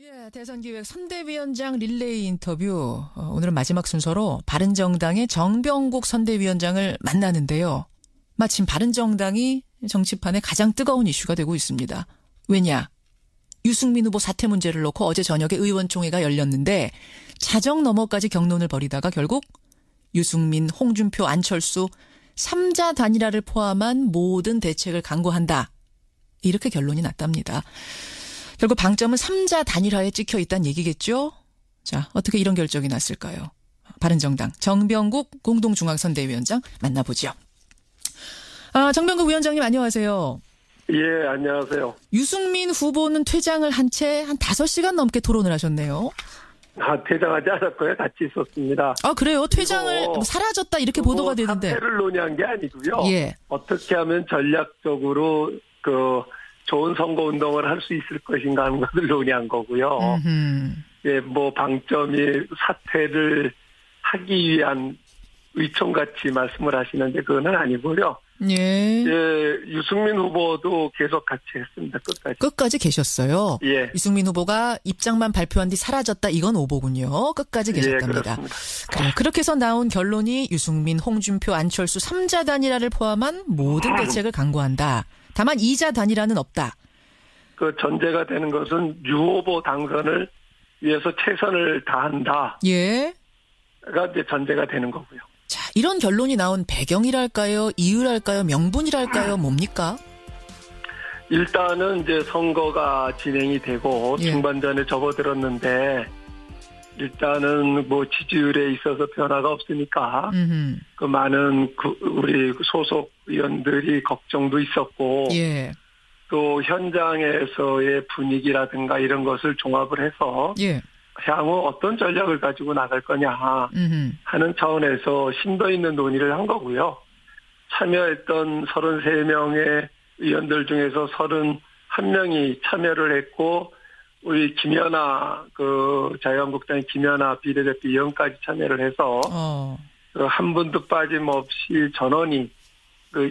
예, 대선기획 선대위원장 릴레이 인터뷰. 오늘은 마지막 순서로 바른정당의 정병국 선대위원장을 만나는데요. 마침 바른정당이 정치판에 가장 뜨거운 이슈가 되고 있습니다. 왜냐? 유승민 후보 사퇴 문제를 놓고 어제 저녁에 의원총회가 열렸는데 자정 너머까지 격론을 벌이다가 결국 유승민, 홍준표, 안철수 3자 단일화를 포함한 모든 대책을 강구한다. 이렇게 결론이 났답니다. 결국 방점은 3자 단일화에 찍혀 있다는 얘기겠죠? 자, 어떻게 이런 결정이 났을까요? 바른정당 정병국 공동중앙선대위원장 만나보죠. 정병국 위원장님 안녕하세요. 예, 안녕하세요. 유승민 후보는 퇴장을 한 채 한 5시간 넘게 토론을 하셨네요. 퇴장하지 않았고요. 같이 있었습니다. 그래요? 퇴장을 사라졌다 이렇게 보도가 되는데. 사퇴를 논의한 게 아니고요. 예. 어떻게 하면 전략적으로 좋은 선거운동을 할 수 있을 것인가 하는 것을 논의한 거고요. 예, 방점이 사퇴를 하기 위한 의총같이 말씀을 하시는데 그건 아니고요. 예. 유승민 후보도 계속 같이 했습니다. 끝까지 계셨어요. 예. 유승민 후보가 입장만 발표한 뒤 사라졌다. 이건 오보군요. 끝까지 계셨답니다. 예, 그렇습니다. 그래요. 그렇게 해서 나온 결론이 유승민, 홍준표, 안철수 3자 단일화를 포함한 모든 대책을 강구한다. 다만 2자 단일화는 없다. 그 전제가 되는 것은 유 후보 당선을 위해서 최선을 다한다. 예. 가 이제 전제가 되는 거고요. 자, 이런 결론이 나온 배경이랄까요? 이유랄까요? 명분이랄까요? 뭡니까? 일단은 이제 선거가 진행이 되고 예. 중반전에 접어들었는데 일단은 지지율에 있어서 변화가 없으니까 그 많은 우리 소속 의원들이 걱정도 있었고 예. 또 현장에서의 분위기라든가 이런 것을 종합을 해서 예. 향후 어떤 전략을 가지고 나갈 거냐 하는 차원에서 심도 있는 논의를 한 거고요. 참여했던 33명의 의원들 중에서 31명이 참여를 했고 우리 김연아 자유한국당의 김연아 비례대표 의원까지 참여를 해서 한 분도 빠짐없이 전원이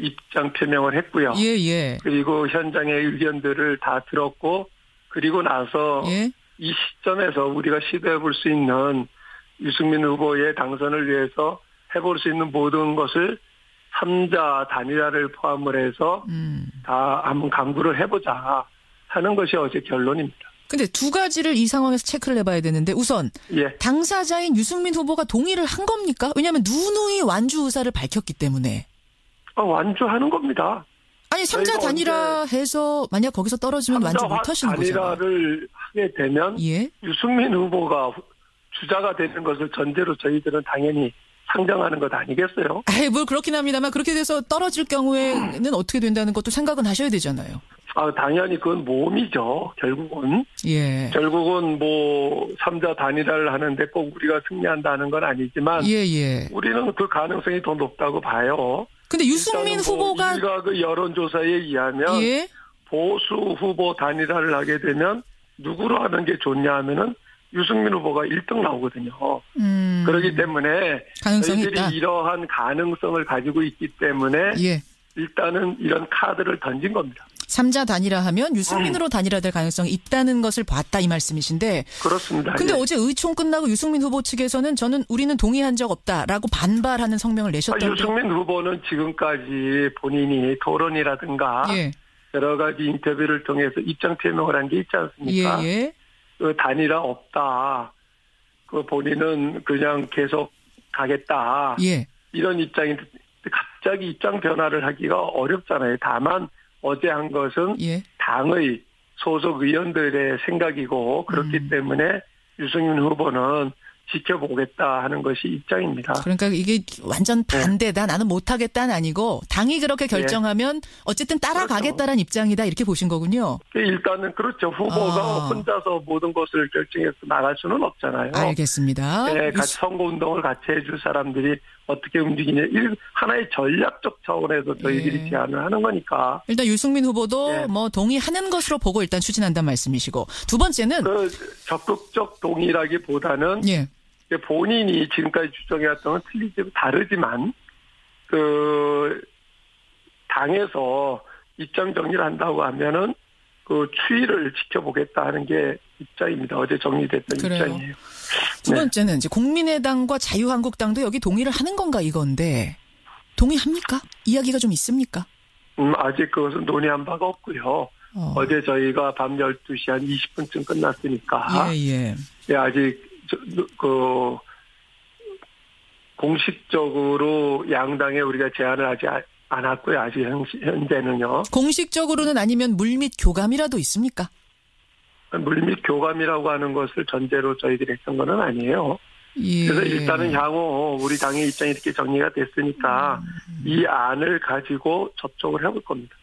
입장 표명을 했고요. 예. 그리고 현장의 의견들을 다 들었고 그리고 나서 예. 이 시점에서 우리가 시도해 볼 수 있는 유승민 후보의 당선을 위해서 해볼 수 있는 모든 것을 3자 단일화를 포함을 해서 다 한번 강구를 해보자 하는 것이 어제 결론입니다. 근데 두 가지를 이 상황에서 체크를 해봐야 되는데 우선 예. 당사자인 유승민 후보가 동의를 한 겁니까? 왜냐하면 누누이 완주 의사를 밝혔기 때문에. 완주하는 겁니다. 아니 3자 단일화 해서 만약 거기서 떨어지면 완주 못하시는 거잖아요. 단일화를 하게 되면 예? 유승민 후보가 주자가 되는 것을 전제로 저희들은 당연히 상정하는 것 아니겠어요? 뭘 그렇긴 합니다만 그렇게 돼서 떨어질 경우에는 어떻게 된다는 것도 생각은 하셔야 되잖아요. 당연히 그건 모험이죠. 결국은. 예. 결국은 3자 단일화를 하는데 꼭 우리가 승리한다는 건 아니지만 예. 우리는 그 가능성이 더 높다고 봐요. 근데 유승민 후보가 일각 여론조사에 의하면 예? 보수 후보 단일화를 하게 되면 누구로 하는 게 좋냐 하면은 유승민 후보가 1등 나오거든요. 그렇기 때문에 가능성이 저희들이 있다. 이러한 가능성을 가지고 있기 때문에 예. 일단은 이런 카드를 던진 겁니다. 3자 단일화하면 유승민으로 단일화될 가능성이 있다는 것을 봤다 이 말씀이신데. 그렇습니다. 근데 예. 어제 의총 끝나고 유승민 후보 측에서는 우리는 동의한 적 없다라고 반발하는 성명을 내셨던데. 유승민 후보는 지금까지 본인이 토론이라든가 예. 여러 가지 인터뷰를 통해서 입장 표명을 한 게 있지 않습니까? 예. 그 단일화 없다. 본인은 그냥 계속 가겠다. 예. 이런 입장인데 갑자기 입장 변화를 하기가 어렵잖아요. 다만 어제 한 것은 예. 당의 소속 의원들의 생각이고 그렇기 때문에 유승민 후보는 지켜보겠다 하는 것이 입장입니다. 그러니까 이게 완전 반대다. 나는 못하겠다는 아니고 당이 그렇게 결정하면 어쨌든 따라가겠다는 입장이다 이렇게 보신 거군요. 일단은 그렇죠. 후보가 혼자서 모든 것을 결정해서 나갈 수는 없잖아요. 알겠습니다. 네, 같이 선거운동을 같이 해줄 사람들이 어떻게 움직이냐. 하나의 전략적 차원에서 저희들이 제안을 하는 거니까. 일단 유승민 후보도 동의하는 것으로 보고 일단 추진한다는 말씀이시고. 두 번째는. 적극적 동의라기보다는 본인이 지금까지 주장해왔던 건 다르지만 당에서 입장 정리를 한다고 하면은 그 추이를 지켜보겠다 하는 게 입장입니다. 어제 정리됐던 그래요. 입장이에요. 두 번째는 이제 국민의당과 자유한국당도 여기 동의를 하는 건가 이건데 동의합니까? 이야기가 좀 있습니까? 아직 그것은 논의한 바가 없고요. 어제 저희가 밤 12시 한 20분쯤 끝났으니까. 예. 예, 아직 공식적으로 양당에 우리가 제안을 하지 않았고요. 아직 현재는요. 공식적으로는 아니면 물밑 교감이라도 있습니까? 물밑 교감이라고 하는 것을 전제로 저희들이 했던 건 아니에요. 예. 그래서 일단은 향후 우리 당의 입장이 이렇게 정리가 됐으니까 이 안을 가지고 접촉을 해볼 겁니다.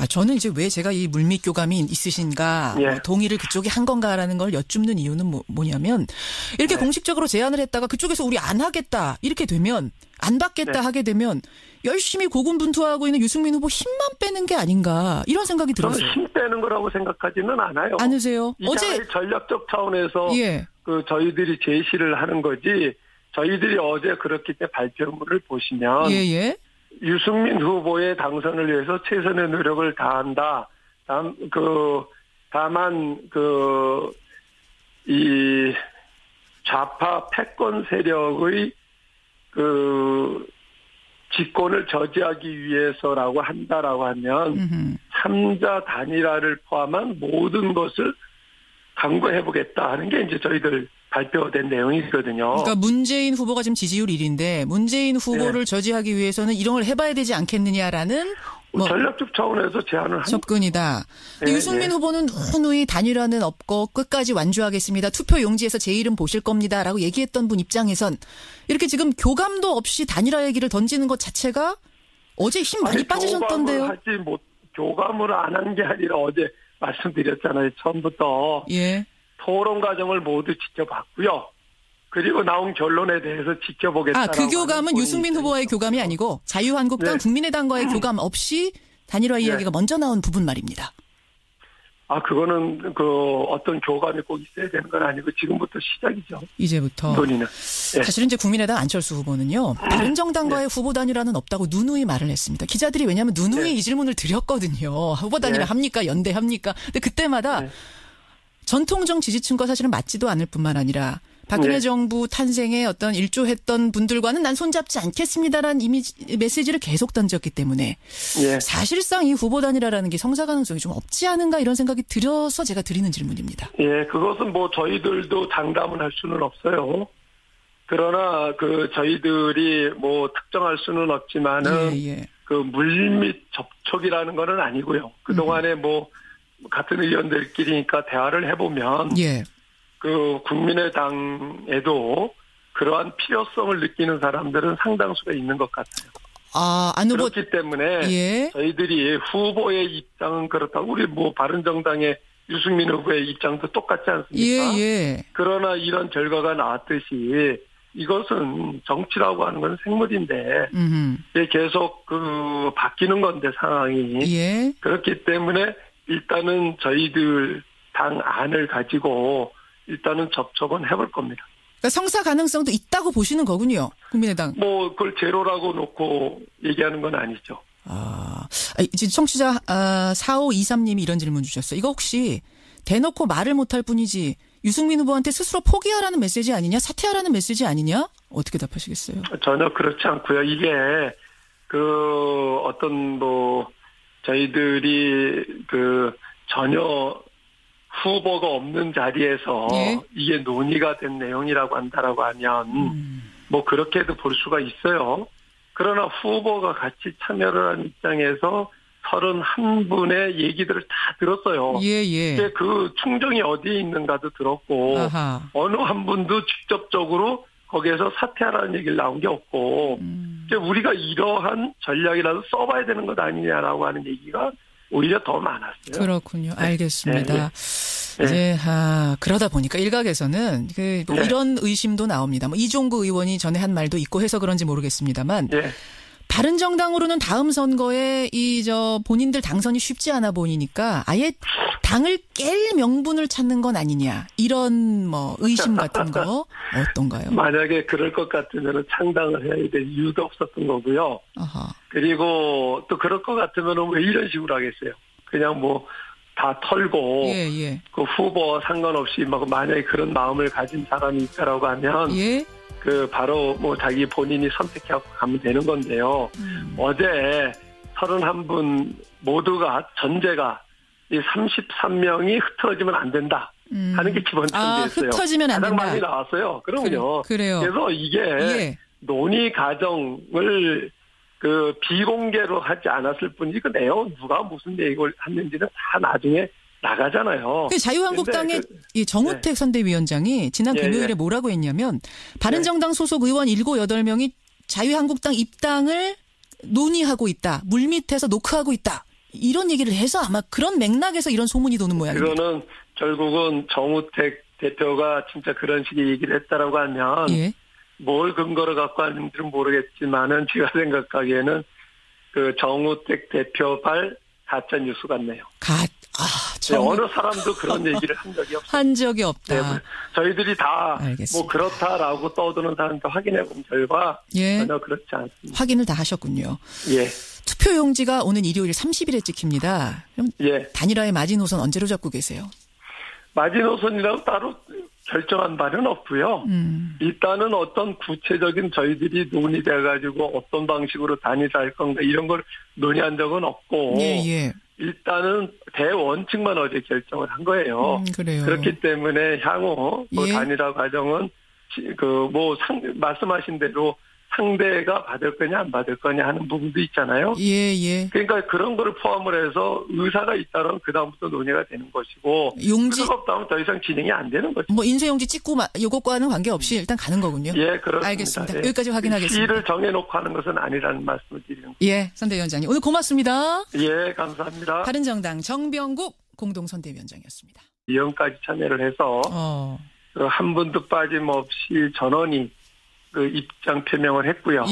저는 이제 왜 제가 이 물밑 교감이 있으신가, 예. 동의를 그쪽이 한 건가라는 걸 여쭙는 이유는 뭐냐면 이렇게 네. 공식적으로 제안을 했다가 그쪽에서 우리 안 하겠다 이렇게 되면 안 받겠다 네. 하게 되면 열심히 고군분투하고 있는 유승민 후보 힘만 빼는 게 아닌가 이런 생각이 들었어요. 저는 힘 빼는 거라고 생각하지는 않아요. 않으세요? 어제 전략적 차원에서 예. 저희들이 제시를 하는 거지. 저희들이 어제 그렇기 때문에 발표문을 보시면 예. 유승민 후보의 당선을 위해서 최선의 노력을 다한다. 다만 이 좌파 패권 세력의 집권을 저지하기 위해서라고 한다라고 하면 3자 단일화를 포함한 모든 것을 강구해보겠다 하는 게 이제 저희들 발표된 내용이거든요. 그러니까 문재인 후보가 지금 지지율 1위인데 문재인 후보를 저지하기 위해서는 이런 걸 해봐야 되지 않겠느냐라는 전략적 차원에서 제안을 한 접근이다. 근데 유승민 후보는 누누이 단일화는 없고 끝까지 완주하겠습니다. 투표 용지에서 제 이름 보실 겁니다라고 얘기했던 분 입장에선 이렇게 지금 교감도 없이 단일화 얘기를 던지는 것 자체가 어제 힘 많이 빠지셨던데요. 교감을 안 한 게 아니라 어제 말씀드렸잖아요. 처음부터. 예. 토론 과정을 모두 지켜봤고요. 그리고 나온 결론에 대해서 지켜보겠다라고. 그 교감은 유승민 후보와의 교감이 아니고 자유한국당, 국민의당과의 교감 없이 단일화 이야기가 먼저 나온 부분 말입니다. 그거는 어떤 교감이 꼭 있어야 되는 건 아니고 지금부터 시작이죠. 이제부터. 논의는. 사실은 이제 국민의당 안철수 후보는요. 바른정당과의 후보 단일화는 없다고 누누이 말을 했습니다. 기자들이 왜냐하면 누누이 이 질문을 드렸거든요. 후보 단일화 합니까? 연대합니까? 근데 그때마다 전통적 지지층과 사실은 맞지도 않을 뿐만 아니라 박근혜 정부 탄생에 어떤 일조했던 분들과는 난 손잡지 않겠습니다라는 메시지를 계속 던졌기 때문에 사실상 이 후보 단일화라는 게 성사 가능성이 좀 없지 않은가 이런 생각이 들어서 제가 드리는 질문입니다. 예, 그것은 저희들도 장담은 할 수는 없어요. 그러나 저희들이 특정할 수는 없지만은 물밑 접촉이라는 거는 아니고요. 그동안에 같은 의원들끼리니까 대화를 해보면 국민의당에도 그러한 필요성을 느끼는 사람들은 상당수가 있는 것 같아요. 그렇기 때문에 저희들이 후보의 입장은 그렇다고 우리 바른정당의 유승민 후보의 입장도 똑같지 않습니까? 그러나 이런 결과가 나왔듯이 이것은 정치라고 하는 건 생물인데 계속 바뀌는 건데 상황이 그렇기 때문에 일단은 저희들 당 안을 가지고 일단은 접촉은 해볼 겁니다. 그러니까 성사 가능성도 있다고 보시는 거군요. 국민의당. 그걸 제로라고 놓고 얘기하는 건 아니죠. 이제 청취자 4523님이 이런 질문 주셨어요. 이거 혹시 대놓고 말을 못할 뿐이지 유승민 후보한테 스스로 포기하라는 메시지 아니냐? 사퇴하라는 메시지 아니냐? 어떻게 답하시겠어요? 전혀 그렇지 않고요. 이게 저희들이 전혀 후보가 없는 자리에서 이게 논의가 된 내용이라고 한다라고 하면 그렇게도 볼 수가 있어요. 그러나 후보가 같이 참여를 한 입장에서 31분의 얘기들을 다 들었어요. 그 충정이 어디에 있는가도 들었고 어느 한 분도 직접적으로 거기에서 사퇴하라는 얘기를 나온 게 없고 우리가 이러한 전략이라도 써봐야 되는 것 아니냐라고 하는 얘기가 오히려 더 많았어요. 그렇군요. 알겠습니다. 이제 그러다 보니까 일각에서는 이런 의심도 나옵니다. 이종구 의원이 전에 한 말도 있고 해서 그런지 모르겠습니다만 바른정당으로는 다음 선거에 본인들 당선이 쉽지 않아 보이니까 아예 당을 깰 명분을 찾는 건 아니냐 이런 의심 같은 거 어떤가요? 만약에 그럴 것 같으면 창당을 해야 될 이유도 없었던 거고요. 그리고 또 그럴 것 같으면 왜 이런 식으로 하겠어요? 그냥 다 털고 그 후보 상관없이 막 만약에 그런 마음을 가진 사람이 있다라고 하면 그 바로 뭐 자기 본인이 선택하고 가면 되는 건데요. 어제 31분 모두가 전제가 이 33명이 흩어지면 안 된다 하는 게 기본 전제였어요. 흩어지면 안 된다. 가장 많이 나왔어요. 그럼요. 그래요. 그래서 이게 논의 과정을 그 비공개로 하지 않았을 뿐이지 그 내용 누가 무슨 얘기를 했는지는 다 나중에 나가잖아요. 자유한국당의 정우택 선대위원장이 지난 금요일에 뭐라고 했냐면 바른정당 소속 의원 7, 8명이 자유한국당 입당을 논의하고 있다. 물밑에서 노크하고 있다. 이런 얘기를 해서 아마 그런 맥락에서 이런 소문이 도는 모양입니다. 그거는 결국은 정우택 대표가 진짜 그런 식의 얘기를 했다라고 하면 뭘 근거로 갖고 하는지는 모르겠지만은 제가 생각하기에는 그 정우택 대표발 가짜 뉴스 같네요. 어느 사람도 그런 얘기를 한 적이 없어요. 한 적이 없다. 네, 저희들이 다 뭐 그렇다라고 떠드는 사람도 확인해본 결과 전혀 그렇지 않습니다. 확인을 다 하셨군요. 투표용지가 오는 일요일 30일에 찍힙니다. 그럼 단일화의 마지노선 언제로 잡고 계세요? 마지노선이라고 따로 결정한 바는 없고요. 일단은 어떤 구체적인 저희들이 논의돼가지고 어떤 방식으로 단일화할 건가 이런 걸 논의한 적은 없고 일단은 대원칙만 어제 결정을 한 거예요. 그래요. 그렇기 때문에 향후 단일화 과정은 말씀하신 대로 상대가 받을 거냐 안 받을 거냐 하는 부분도 있잖아요. 그러니까 그런 거를 포함을 해서 의사가 있다면 그다음부터 논의가 되는 것이고 의사가 없다면 더 이상 진행이 안 되는 거죠. 뭐 인쇄용지 찍고 이것과는 관계없이 일단 가는 거군요. 그렇습니다. 알겠습니다. 여기까지 확인하겠습니다. 시를 정해놓고 하는 것은 아니라는 말씀을 드리는 거죠. 선대위원장님 오늘 고맙습니다. 감사합니다. 바른정당 정병국 공동선대위원장이었습니다. 위원까지 참여를 해서 한 분도 빠짐없이 전원이 그 입장 표명을 했고요.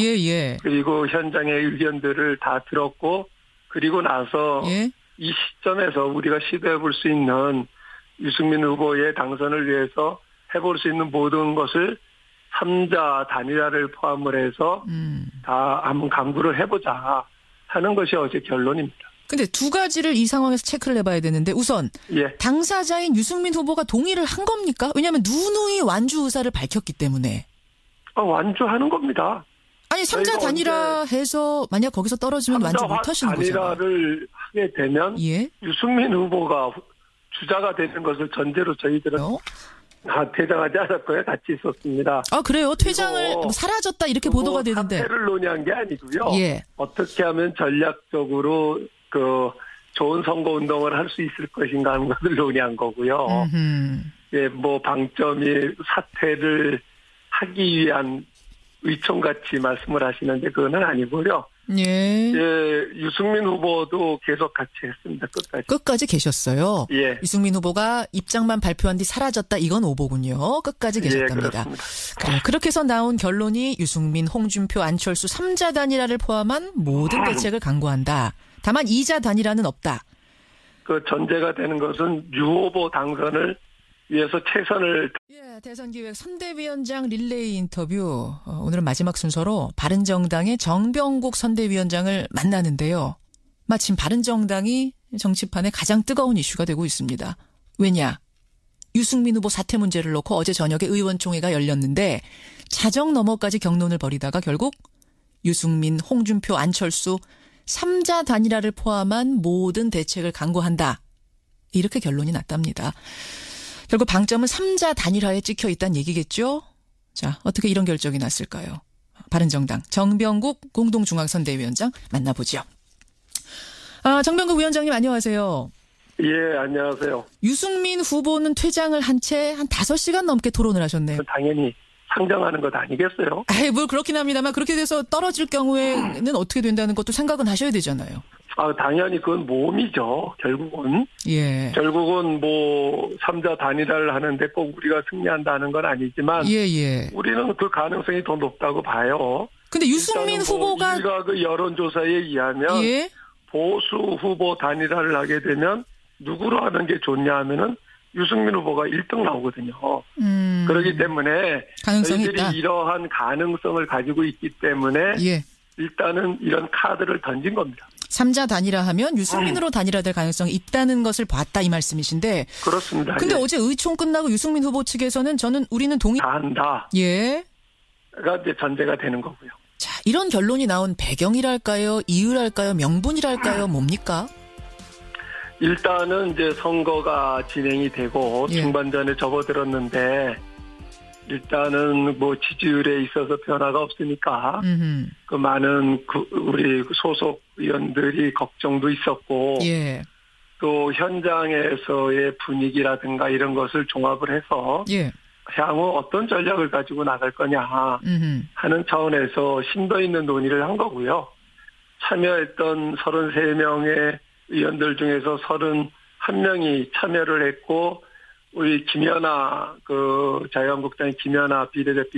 그리고 현장의 의견들을 다 들었고 그리고 나서 이 시점에서 우리가 시도해 볼 수 있는 유승민 후보의 당선을 위해서 해볼 수 있는 모든 것을 3자 단일화를 포함을 해서 다 한번 강구를 해보자 하는 것이 어제 결론입니다. 근데 두 가지를 이 상황에서 체크를 해봐야 되는데 우선 당사자인 유승민 후보가 동의를 한 겁니까? 왜냐하면 누누이 완주 의사를 밝혔기 때문에. 완주하는 겁니다. 아니 3자 단일화해서 만약 거기서 떨어지면 완주 못하시는 거죠. 단일화를 하게 되면 유승민 후보가 주자가 되는 것을 전제로 저희들은 퇴장하지 않았고요. 같이 있었습니다. 그래요? 퇴장을 사라졌다 이렇게 보도가 되는데. 사퇴를 논의한 게 아니고요. 어떻게 하면 전략적으로 그 좋은 선거운동을 할 수 있을 것인가 하는 것을 논의한 거고요. 뭐 방점이 사퇴를 하기 위한 의총같이 말씀을 하시는데 그건 아니고요. 유승민 후보도 계속 같이 했습니다. 끝까지 계셨어요. 유승민 후보가 입장만 발표한 뒤 사라졌다. 이건 오보군요. 끝까지 계셨답니다. 그렇게 해서 나온 결론이 유승민, 홍준표, 안철수 3자 단일화를 포함한 모든 대책을 강구한다. 다만 2자 단일화는 없다. 그 전제가 되는 것은 유 후보 당선을 위해서 최선을. 대선기획 선대위원장 릴레이 인터뷰. 오늘은 마지막 순서로 바른정당의 정병국 선대위원장을 만나는데요. 마침 바른정당이 정치판에 가장 뜨거운 이슈가 되고 있습니다. 왜냐? 유승민 후보 사퇴 문제를 놓고 어제 저녁에 의원총회가 열렸는데 자정 너머까지 격론을 벌이다가 결국 유승민, 홍준표, 안철수 3자 단일화를 포함한 모든 대책을 강구한다. 이렇게 결론이 났답니다. 결국 방점은 3자 단일화에 찍혀 있다는 얘기겠죠? 자, 어떻게 이런 결정이 났을까요? 바른정당 정병국 공동중앙선대위원장 만나보죠. 정병국 위원장님 안녕하세요. 안녕하세요. 유승민 후보는 퇴장을 한 채 한 5시간 넘게 토론을 하셨네요. 당연히 상정하는 것 아니겠어요? 뭘 그렇긴 합니다만 그렇게 돼서 떨어질 경우에는 어떻게 된다는 것도 생각은 하셔야 되잖아요. 당연히 그건 모험이죠. 결국은. 결국은 뭐 3자 단일화를 하는데 꼭 우리가 승리한다는 건 아니지만 우리는 그 가능성이 더 높다고 봐요. 근데 유승민 후보가 우리가 그 여론조사에 의하면 보수 후보 단일화를 하게 되면 누구로 하는 게 좋냐 하면은 유승민 후보가 1등 나오거든요. 그렇기 때문에 저희들이 있다. 이러한 가능성을 가지고 있기 때문에 일단은 이런 카드를 던진 겁니다. 3자 단일화하면 유승민으로 단일화될 가능성이 있다는 것을 봤다 이 말씀이신데. 그렇습니다. 근데 예. 어제 의총 끝나고 유승민 후보 측에서는 우리는 동의. 다 한다. 예. 가 이제 전제가 되는 거고요. 자, 이런 결론이 나온 배경이랄까요? 이유랄까요? 명분이랄까요? 뭡니까? 일단은 이제 선거가 진행이 되고 예. 중반전에 접어들었는데 일단은 뭐 지지율에 있어서 변화가 없으니까 그 많은 우리 소속 의원들이 걱정도 있었고 예. 또 현장에서의 분위기라든가 이런 것을 종합을 해서 예. 향후 어떤 전략을 가지고 나갈 거냐 하는 차원에서 심도 있는 논의를 한 거고요. 참여했던 33명의 의원들 중에서 31명이 참여를 했고 우리 김연아 자유한국당의 김연아 비례대표